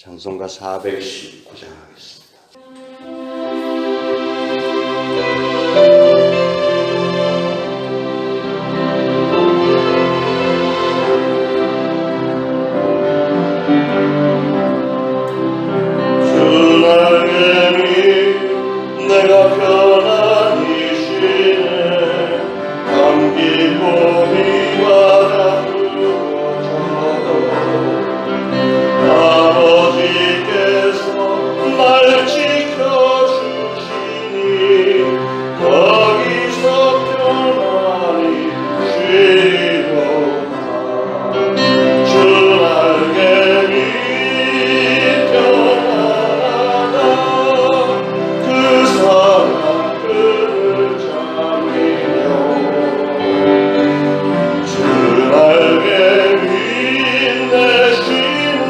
찬송가 419장 하겠습니다. 내가 편안히 쉬네. 감기 고비와 나누어져도 아버지께서 날 지켜주시니 거기서 편안히 쉬리로다. 주 날개미 편안하다. 그 사랑 그를 잠기며 주 날개미 내 쉬는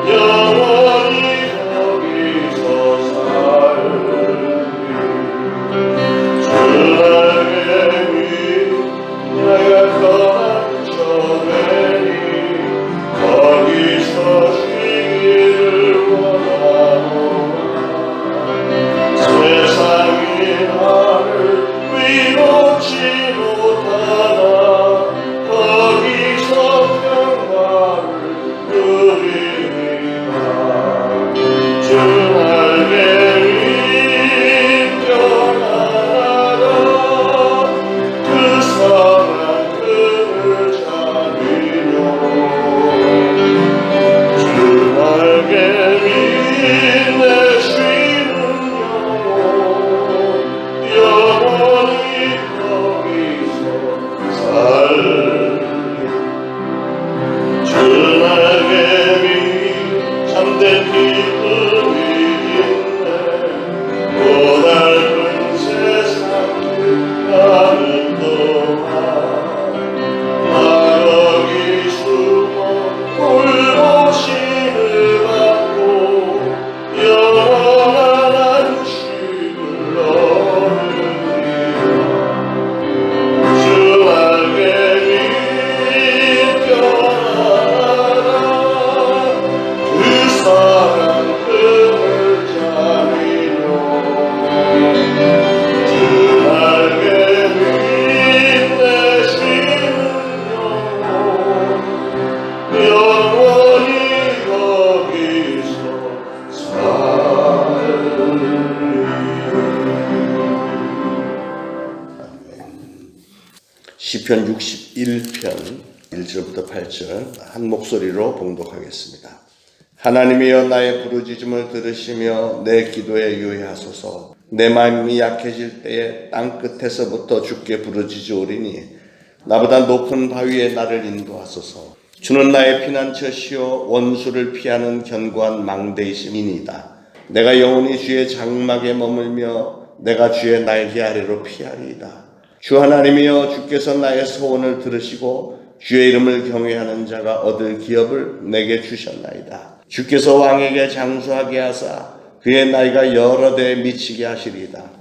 영원히 거기서 살리. 주 날개미 내가 떠난 저되니 거기서 쉬기를 원하노라. 세상이 나를 위롭지 못하나 거기서 평화를 누리리라. 주 날개미 편안하다. 그 사랑 그를 잠기며 주 날개미 내 쉬는 영원히 거기서 살리. 주 날개미 참된 기쁨이 있네. 고달픈 세상 가는 동안 나 거기 숨어 돌보심을 받고 영원한 안식을 얻으리라. 주 날개미 편안하다. 그 사랑 그를 잠기며 주 날개미 내 쉬는 영원히 거기서 살리. 시편 61편 1절부터 8절 한 목소리로 봉독하겠습니다. 하나님이여 나의 부르짖음을 들으시며 내 기도에 유의하소서. 내 마음이 약해질 때에 땅 끝에서부터 주께 부르짖으오리니 나보다 높은 바위에 나를 인도하소서. 주는 나의 피난처시요 원수를 피하는 견고한 망대이심이니이다. 내가 영원히 주의 장막에 머물며 내가 주의 날개 아래로 피하리이다. 주 하나님이여 주께서 나의 소원을 들으시고 주의 이름을 경외하는 자가 얻을 기업을 내게 주셨나이다. 주께서 왕에게 장수하게 하사 그의 나이가 여러 대에 미치게 하시리이다.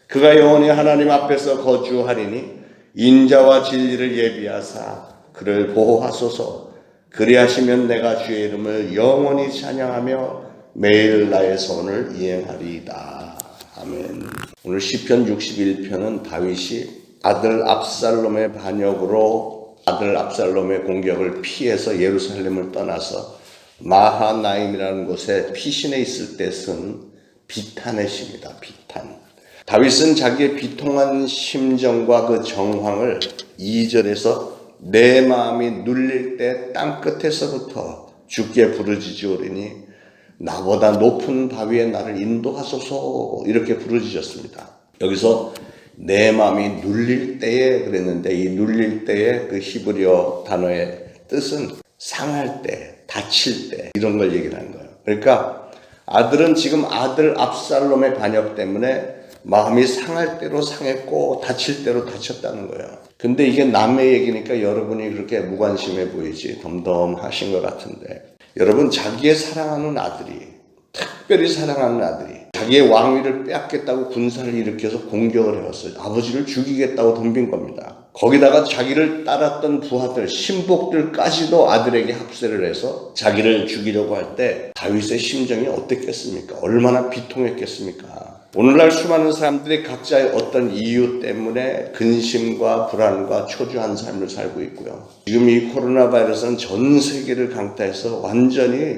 그가 영원히 하나님 앞에서 거주하리니 인자와 진리를 예비하사 그를 보호하소서. 그리하시면 내가 주의 이름을 영원히 찬양하며 매일 나의 소원을 이행하리이다. 아멘. 오늘 시편 61편은 다윗이 아들 압살롬의 반역으로 아들 압살롬의 공격을 피해서 예루살렘을 떠나서 마하나임이라는 곳에 피신해 있을 때 쓴 비탄의 시입니다. 비탄. 다윗은 자기의 비통한 심정과 그 정황을 2절에서 내 마음이 눌릴 때 땅끝에서부터 주께 부르짖으오리니 나보다 높은 바위에 나를 인도하소서 이렇게 부르짖었습니다. 여기서 내 마음이 눌릴 때에 그랬는데 이 눌릴 때의 그 히브리어 단어의 뜻은 상할 때, 다칠 때 이런 걸 얘기를 하는 거예요. 그러니까 아들은 지금 아들 압살롬의 반역 때문에 마음이 상할 대로 상했고 다칠 대로 다쳤다는 거예요. 근데 이게 남의 얘기니까 여러분이 그렇게 무관심해 보이지 덤덤하신 것 같은데 여러분 자기의 사랑하는 아들이 특별히 사랑하는 아들이 자기의 왕위를 빼앗겠다고 군사를 일으켜서 공격을 해왔어요. 아버지를 죽이겠다고 덤빈 겁니다. 거기다가 자기를 따랐던 부하들, 신복들까지도 아들에게 합세를 해서 자기를 죽이려고 할 때 다윗의 심정이 어땠겠습니까? 얼마나 비통했겠습니까? 오늘날 수많은 사람들이 각자의 어떤 이유 때문에 근심과 불안과 초조한 삶을 살고 있고요. 지금 이 코로나 바이러스는 전 세계를 강타해서 완전히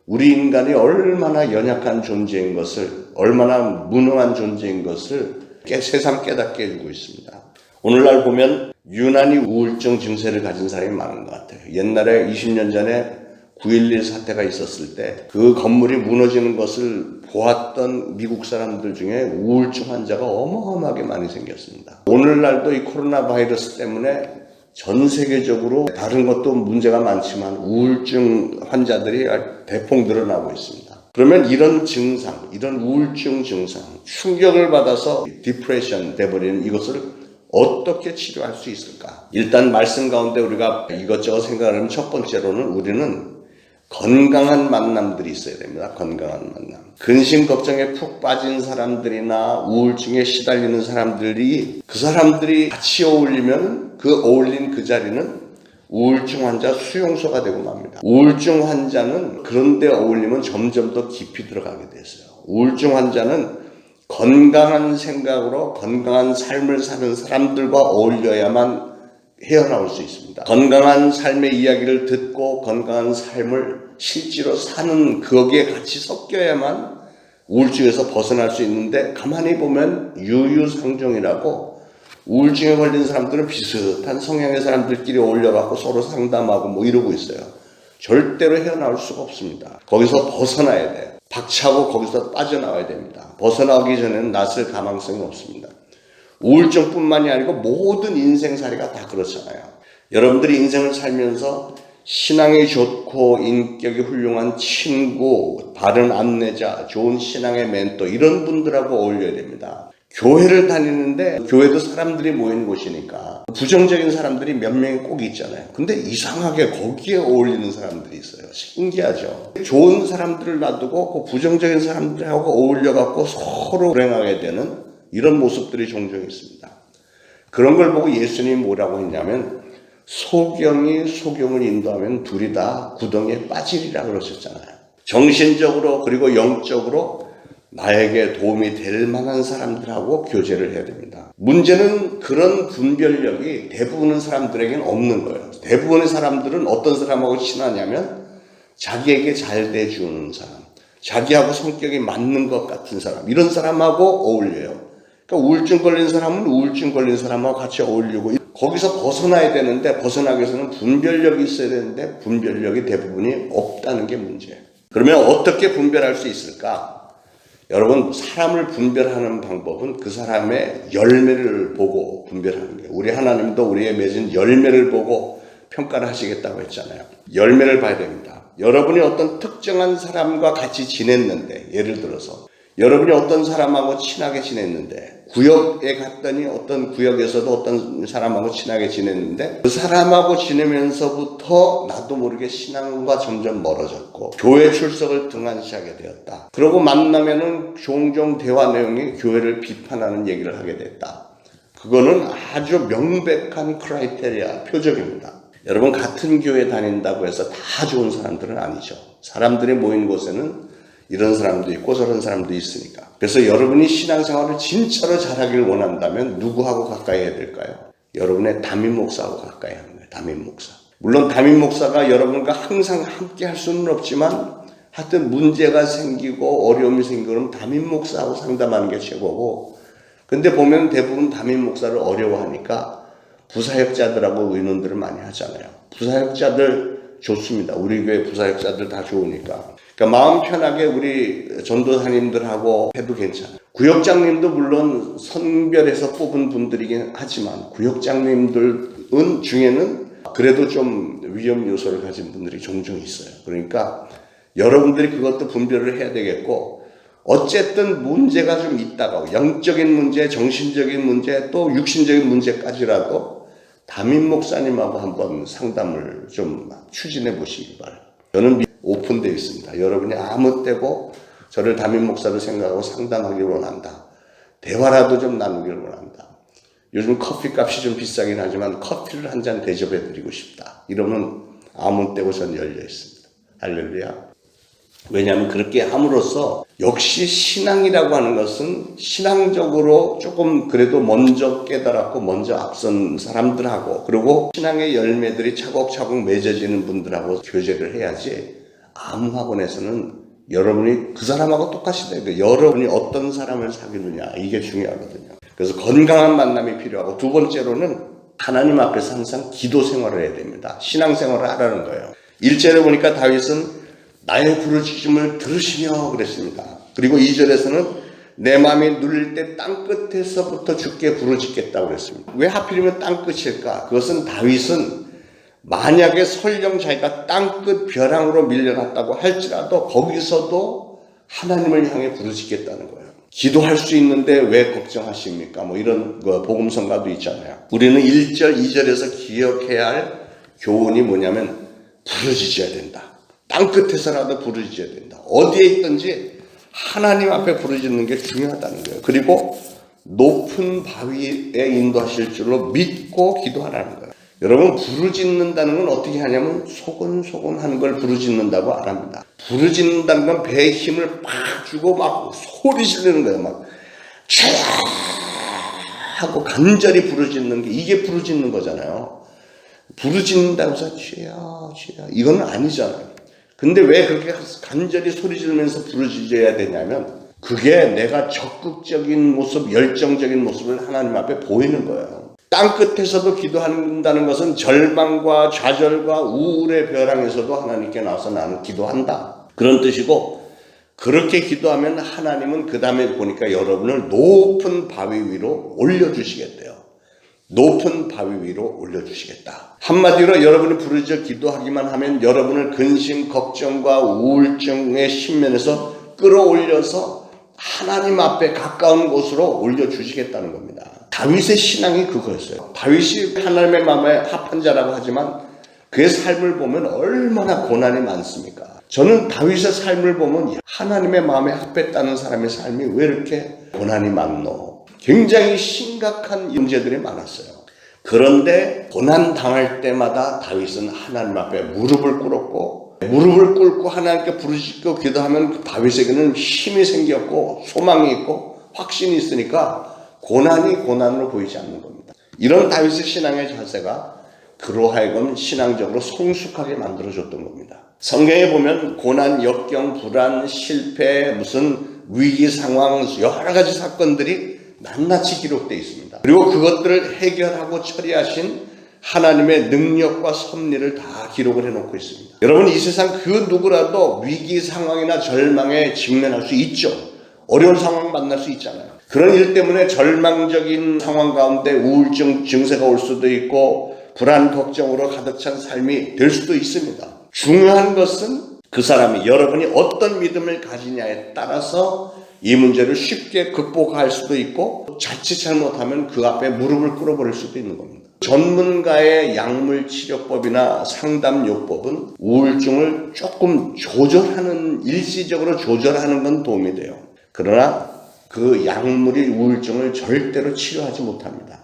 우리 인간이 얼마나 연약한 존재인 것을, 얼마나 무능한 존재인 것을 새삼 깨닫게 해주고 있습니다. 오늘날 보면 유난히 우울증 증세를 가진 사람이 많은 것 같아요. 옛날에 20년 전에 9.11 사태가 있었을 때 그 건물이 무너지는 것을 보았던 미국 사람들 중에 우울증 환자가 어마어마하게 많이 생겼습니다. 오늘날도 이 코로나 바이러스 때문에 전 세계적으로 다른 것도 문제가 많지만 우울증 환자들이 대폭 늘어나고 있습니다. 그러면 이런 증상, 이런 우울증 증상, 충격을 받아서 디프레션 돼버리는 이것을 어떻게 치료할 수 있을까? 일단 말씀 가운데 우리가 이것저것 생각하면 첫 번째로는 우리는 건강한 만남들이 있어야 됩니다. 건강한 만남. 근심 걱정에 푹 빠진 사람들이나 우울증에 시달리는 사람들이 그 사람들이 같이 어울리면 그 어울린 그 자리는 우울증 환자 수용소가 되고 맙니다. 우울증 환자는 그런 데 어울리면 점점 더 깊이 들어가게 됐어요. 우울증 환자는 건강한 생각으로 건강한 삶을 사는 사람들과 어울려야만 헤어나올 수 있습니다. 건강한 삶의 이야기를 듣고 건강한 삶을 실제로 사는 거기에 같이 섞여야만 우울증에서 벗어날 수 있는데 가만히 보면 유유상종이라고 우울증에 걸린 사람들은 비슷한 성향의 사람들끼리 어울려갖고 서로 상담하고 뭐 이러고 있어요. 절대로 헤어나올 수가 없습니다. 거기서 벗어나야 돼요. 박차고 거기서 빠져나와야 됩니다. 벗어나기 전에는 낯설 가망성이 없습니다. 우울증뿐만이 아니고 모든 인생살이가 다 그렇잖아요. 여러분들이 인생을 살면서 신앙이 좋고 인격이 훌륭한 친구, 바른 안내자, 좋은 신앙의 멘토 이런 분들하고 어울려야 됩니다. 교회를 다니는데 교회도 사람들이 모인 곳이니까 부정적인 사람들이 몇 명이 꼭 있잖아요. 근데 이상하게 거기에 어울리는 사람들이 있어요. 신기하죠. 좋은 사람들을 놔두고 그 부정적인 사람들하고 어울려갖고 서로 불행하게 되는 이런 모습들이 종종 있습니다. 그런 걸 보고 예수님이 뭐라고 했냐면 소경이 소경을 인도하면 둘이 다 구덩이에 빠지리라 그러셨잖아요. 정신적으로 그리고 영적으로 나에게 도움이 될 만한 사람들하고 교제를 해야 됩니다. 문제는 그런 분별력이 대부분의 사람들에게는 없는 거예요. 대부분의 사람들은 어떤 사람하고 친하냐면 자기에게 잘 대주는 사람, 자기하고 성격이 맞는 것 같은 사람, 이런 사람하고 어울려요. 그러니까 우울증 걸린 사람은 우울증 걸린 사람하고 같이 어울리고 거기서 벗어나야 되는데 벗어나기 위해서는 분별력이 있어야 되는데 분별력이 대부분이 없다는 게 문제예요. 그러면 어떻게 분별할 수 있을까? 여러분, 사람을 분별하는 방법은 그 사람의 열매를 보고 분별하는 거예요. 우리 하나님도 우리의 맺은 열매를 보고 평가를 하시겠다고 했잖아요. 열매를 봐야 됩니다. 여러분이 어떤 특정한 사람과 같이 지냈는데, 예를 들어서 여러분이 어떤 사람하고 친하게 지냈는데 구역에 갔더니 어떤 구역에서도 어떤 사람하고 친하게 지냈는데 그 사람하고 지내면서부터 나도 모르게 신앙과 점점 멀어졌고 교회 출석을 등한시하게 되었다. 그러고 만나면은 종종 대화 내용이 교회를 비판하는 얘기를 하게 됐다. 그거는 아주 명백한 크라이테리아, 표적입니다. 여러분, 같은 교회 다닌다고 해서 다 좋은 사람들은 아니죠. 사람들이 모인 곳에는 이런 사람도 있고 저런 사람도 있으니까. 그래서 여러분이 신앙생활을 진짜로 잘하길 원한다면 누구하고 가까이 해야 될까요? 여러분의 담임 목사하고 가까이 하는 거예요. 담임 목사. 물론 담임 목사가 여러분과 항상 함께 할 수는 없지만 하여튼 문제가 생기고 어려움이 생기면 담임 목사하고 상담하는 게 최고고, 근데 보면 대부분 담임 목사를 어려워하니까 부사역자들하고 의논들을 많이 하잖아요. 부사역자들 좋습니다. 우리 교회 부사역자들 다 좋으니까. 그러니까 마음 편하게 우리 전도사님들하고 해도 괜찮아요. 구역장님도 물론 선별해서 뽑은 분들이긴 하지만 구역장님들 중에는 그래도 좀 위험 요소를 가진 분들이 종종 있어요. 그러니까 여러분들이 그것도 분별을 해야 되겠고, 어쨌든 문제가 좀 있다가 영적인 문제, 정신적인 문제, 또 육신적인 문제까지라도 담임 목사님하고 한번 상담을 좀 추진해 보시기 바랍니다. 저는 오픈되어 있습니다. 여러분이 아무 때고 저를 담임 목사로 생각하고 상담하기를 원한다. 대화라도 좀 나누기를 원한다. 요즘 커피 값이 좀 비싸긴 하지만 커피를 한 잔 대접해 드리고 싶다. 이러면 아무 때고 전 열려 있습니다. 할렐루야. 왜냐하면 그렇게 함으로써 역시 신앙이라고 하는 것은 신앙적으로 조금 그래도 먼저 깨달았고 먼저 앞선 사람들하고 그리고 신앙의 열매들이 차곡차곡 맺어지는 분들하고 교제를 해야지 아무 학원에서는 여러분이 그 사람하고 똑같이 돼요. 여러분이 어떤 사람을 사귀느냐 이게 중요하거든요. 그래서 건강한 만남이 필요하고 두 번째로는 하나님 앞에서 항상 기도 생활을 해야 됩니다. 신앙 생활을 하라는 거예요. 1절에 보니까 다윗은 나의 부르짖음을 들으시며 그랬습니다. 그리고 2절에서는 내 마음이 눌릴 때 땅끝에서부터 주께 부르짖겠다고 그랬습니다. 왜 하필이면 땅끝일까? 그것은 다윗은 만약에 설령 자기가 땅끝 벼랑으로 밀려났다고 할지라도 거기서도 하나님을 향해 부르짖겠다는 거예요. 기도할 수 있는데 왜 걱정하십니까? 뭐 이런 복음성가도 있잖아요. 우리는 1절, 2절에서 기억해야 할 교훈이 뭐냐면 부르짖어야 된다. 땅끝에서라도 부르짖어야 된다. 어디에 있든지 하나님 앞에 부르짖는 게 중요하다는 거예요. 그리고 높은 바위에 인도하실 줄로 믿고 기도하라는 거예요. 여러분 부르짖는다는 건 어떻게 하냐면 소곤소곤 하는 걸 부르짖는다고 안 합니다. 부르짖는다는 건 배에 힘을 팍 주고 막 소리 지르는 거예요. 막 촤야 하고 간절히 부르짖는 게 이게 부르짖는 거잖아요. 부르짖는다고 해서 쥐야 이건 아니잖아요. 근데 왜 그렇게 간절히 소리 지르면서 부르짖어야 되냐면 그게 내가 적극적인 모습, 열정적인 모습을 하나님 앞에 보이는 거예요. 땅끝에서도 기도한다는 것은 절망과 좌절과 우울의 벼랑에서도 하나님께 나와서 나는 기도한다. 그런 뜻이고 그렇게 기도하면 하나님은 그 다음에 보니까 여러분을 높은 바위 위로 올려주시겠대요. 높은 바위 위로 올려주시겠다. 한마디로 여러분이 부르짖어 기도하기만 하면 여러분을 근심, 걱정과 우울증의 신면에서 끌어올려서 하나님 앞에 가까운 곳으로 올려주시겠다는 겁니다. 다윗의 신앙이 그거였어요. 다윗이 하나님의 마음에 합한 자라고 하지만 그의 삶을 보면 얼마나 고난이 많습니까? 저는 다윗의 삶을 보면 하나님의 마음에 합했다는 사람의 삶이 왜 이렇게 고난이 많노? 굉장히 심각한 문제들이 많았어요. 그런데 고난 당할 때마다 다윗은 하나님 앞에 무릎을 꿇었고 무릎을 꿇고 하나님께 부르짖고 기도하면 다윗에게는 힘이 생겼고 소망이 있고 확신이 있으니까 고난이 고난으로 보이지 않는 겁니다. 이런 다윗의 신앙의 자세가 그로 하여금 신앙적으로 성숙하게 만들어줬던 겁니다. 성경에 보면 고난, 역경, 불안, 실패, 무슨 위기 상황 여러 가지 사건들이 낱낱이 기록되어 있습니다. 그리고 그것들을 해결하고 처리하신 하나님의 능력과 섭리를 다 기록을 해놓고 있습니다. 여러분 이 세상 그 누구라도 위기 상황이나 절망에 직면할 수 있죠. 어려운 상황 만날 수 있잖아요. 그런 일 때문에 절망적인 상황 가운데 우울증 증세가 올 수도 있고 불안 걱정으로 가득 찬 삶이 될 수도 있습니다. 중요한 것은 그 사람이 여러분이 어떤 믿음을 가지냐에 따라서 이 문제를 쉽게 극복할 수도 있고 자칫 잘못하면 그 앞에 무릎을 꿇어버릴 수도 있는 겁니다. 전문가의 약물 치료법이나 상담요법은 우울증을 조금 조절하는 일시적으로 조절하는 건 도움이 돼요. 그러나 그 약물이 우울증을 절대로 치료하지 못합니다.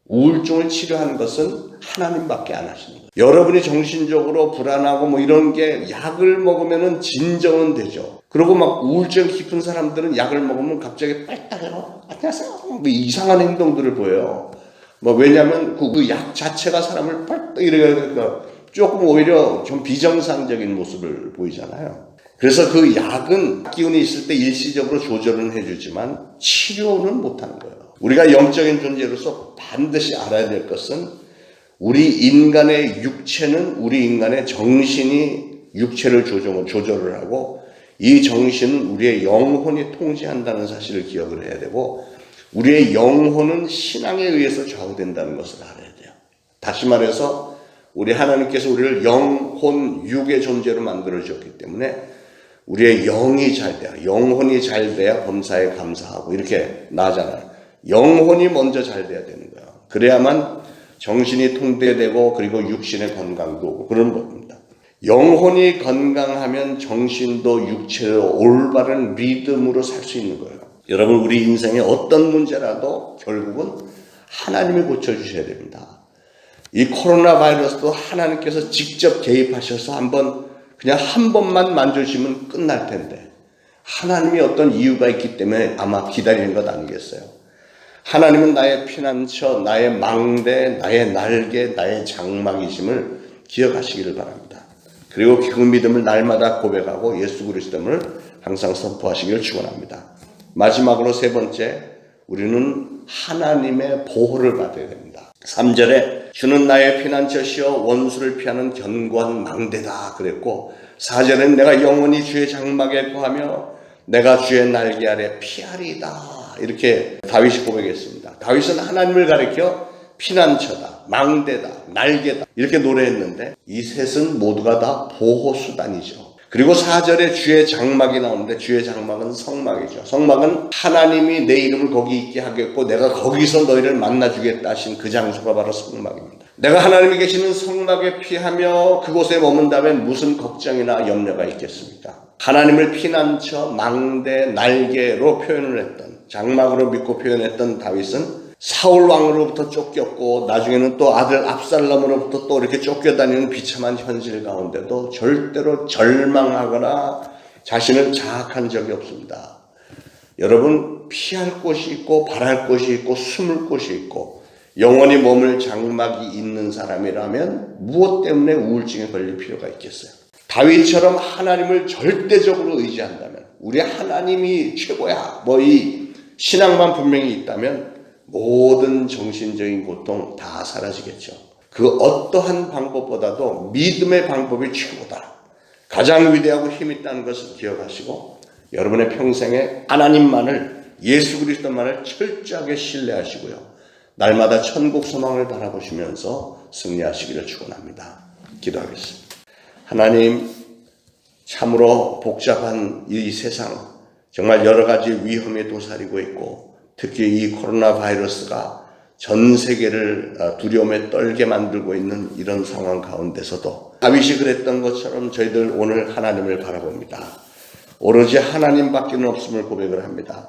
우울증을 치료하는 것은 하나님밖에 안 하시는 거예요. 여러분이 정신적으로 불안하고 뭐 이런 게 약을 먹으면은 진정은 되죠. 그리고 막 우울증 깊은 사람들은 약을 먹으면 갑자기 빨딱해요. 안녕하세요. 뭐 이상한 행동들을 보여요. 뭐 왜냐하면 그 약 자체가 사람을 빨딱 이러니까 조금 오히려 좀 비정상적인 모습을 보이잖아요. 그래서 그 약은 기운이 있을 때 일시적으로 조절은 해주지만 치료는 못하는 거예요. 우리가 영적인 존재로서 반드시 알아야 될 것은 우리 인간의 육체는 우리 인간의 정신이 육체를 조절을 하고 이 정신은 우리의 영혼이 통제한다는 사실을 기억을 해야 되고 우리의 영혼은 신앙에 의해서 좌우된다는 것을 알아야 돼요. 다시 말해서 우리 하나님께서 우리를 영혼, 육의 존재로 만들어주셨기 때문에 우리의 영이 잘 돼야, 영혼이 잘 돼야 범사에 감사하고 이렇게 나잖아요. 영혼이 먼저 잘 돼야 되는 거예요. 그래야만 정신이 통제되고 그리고 육신의 건강도 오고 그런 겁니다. 영혼이 건강하면 정신도 육체도 올바른 믿음으로 살 수 있는 거예요. 여러분, 우리 인생에 어떤 문제라도 결국은 하나님이 고쳐주셔야 됩니다. 이 코로나 바이러스도 하나님께서 직접 개입하셔서 그냥 한 번만 만져주시면 끝날 텐데, 하나님이 어떤 이유가 있기 때문에 아마 기다리는 것 아니겠어요? 하나님은 나의 피난처, 나의 망대, 나의 날개, 나의 장막이심을 기억하시기를 바랍니다. 그리고 그 믿음을 날마다 고백하고 예수 그리스도를 항상 선포하시기를 축원합니다. 마지막으로 세 번째, 우리는 하나님의 보호를 받아야 됩니다. 3절에 주는 나의 피난처시여 원수를 피하는 견고한 망대다 그랬고, 4절에는 내가 영원히 주의 장막에 거하며 내가 주의 날개 아래 피하리이다 이렇게 다윗이 고백했습니다. 다윗은 하나님을 가리켜 피난처다, 망대다, 날개다 이렇게 노래했는데, 이 셋은 모두가 다 보호수단이죠. 그리고 4절에 주의 장막이 나오는데, 주의 장막은 성막이죠. 성막은 하나님이 내 이름을 거기 있게 하겠고 내가 거기서 너희를 만나주겠다 하신 그 장소가 바로 성막입니다. 내가 하나님이 계시는 성막에 피하며 그곳에 머문다면 무슨 걱정이나 염려가 있겠습니까? 하나님을 피난처, 망대, 날개로 표현을 했던, 장막으로 믿고 표현했던 다윗은 사울 왕으로부터 쫓겼고 나중에는 또 아들 압살롬으로부터 또 이렇게 쫓겨다니는 비참한 현실 가운데도 절대로 절망하거나 자신을 자학한 적이 없습니다. 여러분, 피할 곳이 있고 바랄 곳이 있고 숨을 곳이 있고 영원히 머물 장막이 있는 사람이라면 무엇 때문에 우울증에 걸릴 필요가 있겠어요? 다윗처럼 하나님을 절대적으로 의지한다면, 우리 하나님이 최고야, 이 신앙만 분명히 있다면 모든 정신적인 고통 다 사라지겠죠. 그 어떠한 방법보다도 믿음의 방법이 최고다, 가장 위대하고 힘있다는 것을 기억하시고 여러분의 평생에 하나님만을, 예수 그리스도만을 철저하게 신뢰하시고요, 날마다 천국 소망을 바라보시면서 승리하시기를 축원합니다. 기도하겠습니다. 하나님, 참으로 복잡한 이 세상, 정말 여러 가지 위험에 도사리고 있고 특히 이 코로나 바이러스가 전 세계를 두려움에 떨게 만들고 있는 이런 상황 가운데서도 다윗이 그랬던 것처럼 저희들 오늘 하나님을 바라봅니다. 오로지 하나님밖에는 없음을 고백을 합니다.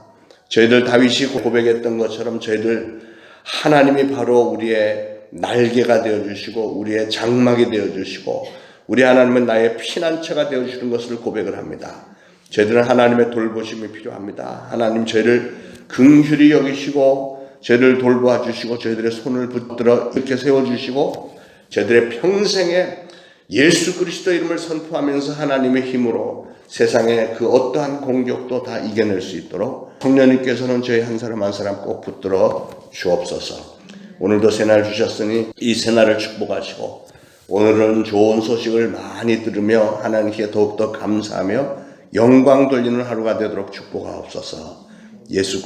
저희들 다윗이 고백했던 것처럼 저희들 하나님이 바로 우리의 날개가 되어주시고 우리의 장막이 되어주시고 우리 하나님은 나의 피난처가 되어주시는 것을 고백을 합니다. 저희들은 하나님의 돌보심이 필요합니다. 하나님 저희를 긍휼히 여기시고 저희를 돌보아 주시고 저희들의 손을 붙들어 이렇게 세워주시고 저희들의 평생에 예수 그리스도 이름을 선포하면서 하나님의 힘으로 세상의 그 어떠한 공격도 다 이겨낼 수 있도록 성령님께서는 저희 한 사람 한 사람 꼭 붙들어 주옵소서. 오늘도 새날 주셨으니 이 새날을 축복하시고 오늘은 좋은 소식을 많이 들으며 하나님께 더욱더 감사하며 영광 돌리는 하루가 되도록 축복하옵소서. 예수